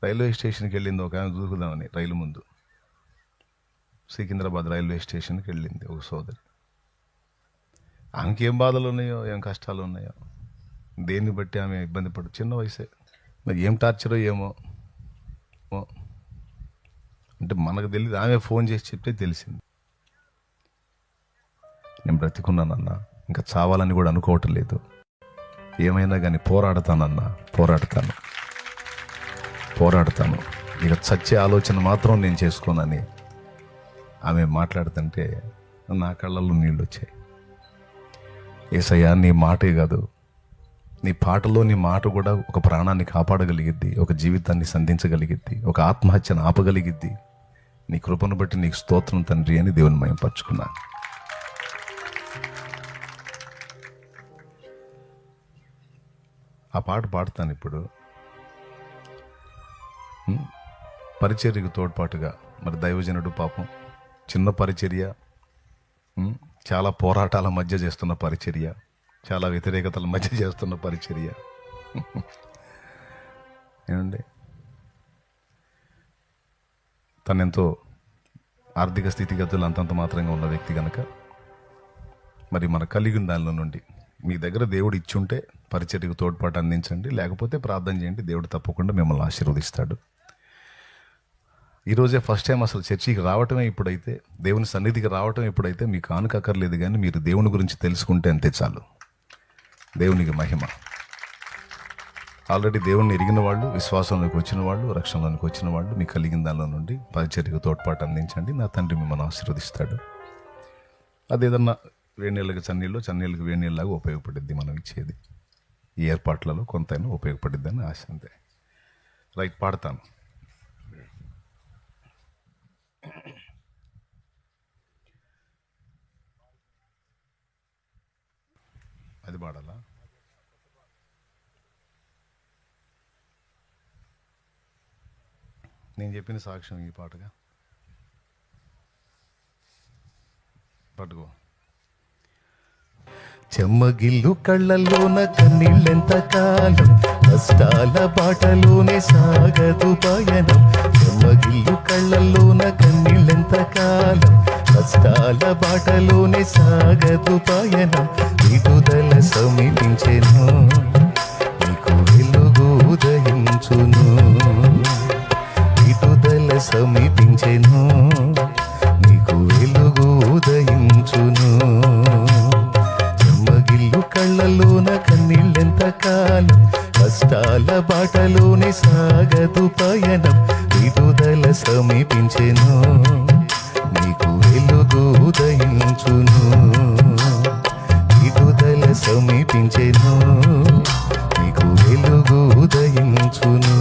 Railway స్టేషన్కి వెళ్ళింది ఒక ఆమె దూకుదామని, రైలు ముందు సికింద్రాబాద్ రైల్వే స్టేషన్కి వెళ్ళింది ఒక సోదరి. ఆమెకి ఏం బాధలు ఉన్నాయో, ఏం కష్టాలు ఉన్నాయో, దేన్ని బట్టి ఆమె ఇబ్బంది పడు, చిన్న వయసే, మరి ఏం టార్చరో ఏమో అంటే మనకు తెలియదు. ఆమె ఫోన్ చేసి చెప్తే తెలిసింది. నేను బ్రతికున్నానన్నా, ఇంకా చావాలని కూడా అనుకోవటం లేదు, ఏమైనా కానీ పోరాడతానన్నా, పోరాడతాను, ఇక చచ్చే ఆలోచన మాత్రం నేను చేసుకోనని ఆమె మాట్లాడుతుంటే నా కళ్ళల్లో నీళ్ళు వచ్చాయి. యేసయ్యా, నీ మాటే కాదు, నీ పాటలో నీ మాట కూడా ఒక ప్రాణాన్ని కాపాడగలిగిద్ది, ఒక జీవితాన్ని సంధించగలిగిద్ది, ఒక ఆత్మహత్యను ఆపగలిగిద్ది. నీ కృపను బట్టి నీకు స్తోత్రం తండ్రి అని దేవుని మహిమపరచుకున్నాను. ఆ పాట పాడుతాను ఇప్పుడు. పరిచర్యకు తోడ్పాటుగా మరి దైవజనుడు పాపం చిన్న పరిచర్య, చాలా పోరాటాల మధ్య చేస్తున్న పరిచర్య, చాలా వ్యతిరేకతల మధ్య చేస్తున్న పరిచర్య. ఏమండి, తనెంతో ఆర్థిక స్థితిగతులు అంతంత మాత్రంగా ఉన్న వ్యక్తి కనుక మరి మన కలిగిన దానిలో నుండి మీ దగ్గర దేవుడు ఇచ్చుంటే పరిచర్యకు తోడ్పాటు అందించండి, లేకపోతే ప్రార్థన చేయండి, దేవుడు తప్పకుండా మిమ్మల్ని ఆశీర్వదిస్తాడు. ఈరోజే ఫస్ట్ టైం అసలు చర్చికి రావటమే ఇప్పుడైతే, దేవుని సన్నిధికి రావటం ఇప్పుడైతే మీకు ఆనుకక్కర్లేదు, కానీ మీరు దేవుని గురించి తెలుసుకుంటే అంతే చాలు. దేవునికి మహిమ. ఆల్రెడీ దేవుణ్ణి ఎరిగిన వాళ్ళు, విశ్వాసంలోకి వచ్చిన వాళ్ళు, రక్షణలోకి వచ్చిన వాళ్ళు మీ కలిగిన దానిలో నుండి పరిచర్యకు తోడ్పాటు అందించండి, నా తండ్రి మిమ్మల్ని ఆశీర్వదిస్తాడు. అదేదన్నా వేణీళ్ళకి చన్నీళ్ళకి వేణీళ్ళలాగా ఉపయోగపడిద్ది మనం ఇచ్చేది. ఈ ఏర్పాట్లలో కొంతైనా ఉపయోగపడిద్ది అని ఆశ, అంతే. రైట్, పాడతాను. అది పాడాలా? నేను చెప్పిన సాక్ష్యం ఈ పాటగా పట్టుకో. చెమ్మగిల్లు కళ్ళల్లోన కన్నీళ్ళెంత కాలం, కష్టాల బాటలోనే సాగదు పయనం. చెమ్మగిల్లు కళ్ళల్లోన కన్నీళ్ళెంత కాలం, కష్టాల బాటలోనే సాగదు పయనం. విడుదల సమీపించెను, నీకు వెలుగు ఉదయించును. విడుదల సమీపించెను, నీకు వెలుగు ఉదయించును. చెమ్మగిల్లు కళ్ళలోన కన్నీళ్ళెంత కాలం, కష్టాల బాటలోనే సాగదు పయనం. విడుదల సమీపించెను, నీకు వెలుగు ఉదయించును. విడుదల సమీపించెను, నీకు వెలుగు ఉదయించును.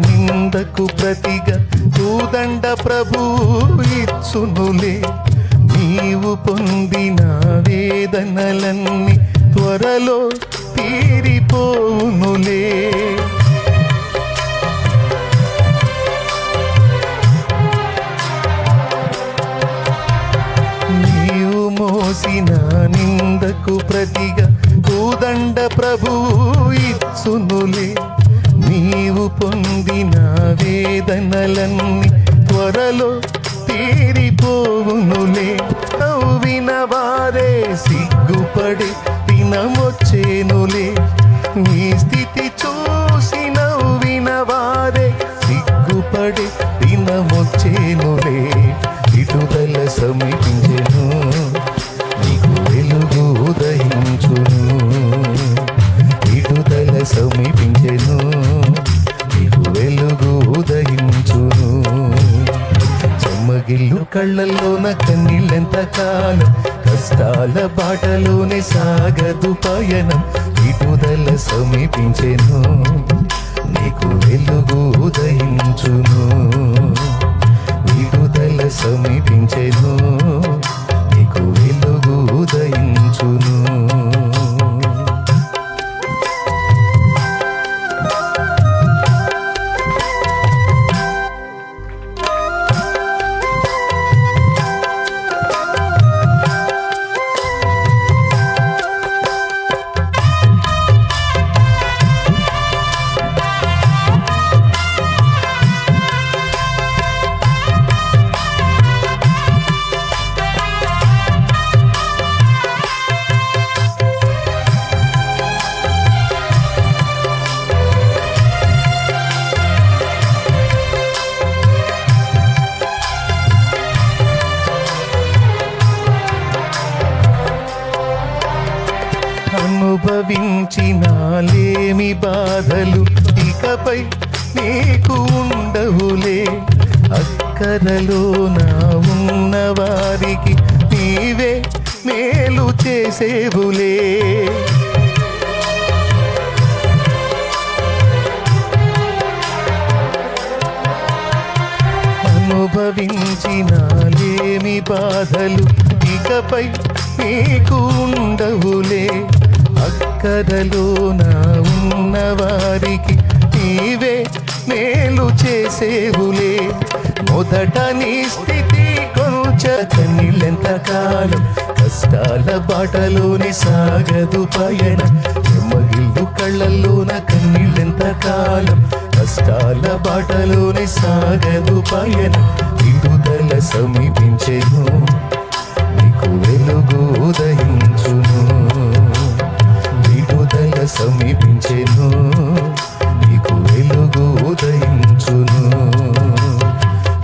నిందకు ప్రతిగా తూదండ ప్రభు ఇచ్చునులే. నీవు పొందిన వేదనలన్నీ త్వరలో తీరిపోవునులే. నీవు మోసిన నిందకు ప్రతిగా తూదండ ప్రభు ఇచ్చునులే. నీవు పొందిన వేదనలన్నీ త్వరలో తీరిపోవునులే. నవ్విన వారే సిగ్గుపడి దినమొచ్చేనులే. నీ స్థితి చూసి నవ్విన వారే సిగ్గుపడి దినమొచ్చేనులే. విడుదల సమీపించెను, నీకు వెలుగు ఉదయించును. విడుదల సమీపించెను, నీకు వెలుగు ఉదయించును. చెమ్మగిల్లు కళ్ళల్లోన కన్నీళ్ళెంత కాలం, కష్టాల బాటలోనే సాగదు పయనం. విడుదల విడుదల సమీపించెను, నీకు వెలుగు ఉదయించును. విడుదల సమీపించెను, నీకు వెలుగు ఉదయించును. అనుభవించినాలేమి బాధలు ఇకపై నీకు ఉండవులే. అక్కరలో నా ఉన్న వారికి నీవే మేలు చేసేవులే. అనుభవించినాలేమి బాధలు ఇకపై నీకు ఉండవులే. అక్కరలో నా ఉన్న వారికి నీవే మేలు చేసేవులే. మొదట నీ స్థితి కొంచెం కన్నీళ్ళెంత కాలం, కష్టాల బాటలోని సాగదు పయనం. చెమ్మగిల్లు కళ్ళల్లోన కన్నీళ్ళెంత కాలం, కష్టాల బాటలోని సాగదు పయనం. విడుదల సమీపించెను, నీకు వెలుగు ఉదయించును. విడుదల సమీపించెను, నీకు వెలుగు ఉదయించును.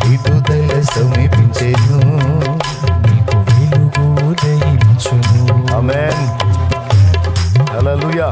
విడుదల సమీపించెను, నీకు వెలుగు ఉదయించును. ఆమేన్. హల్లెలూయా.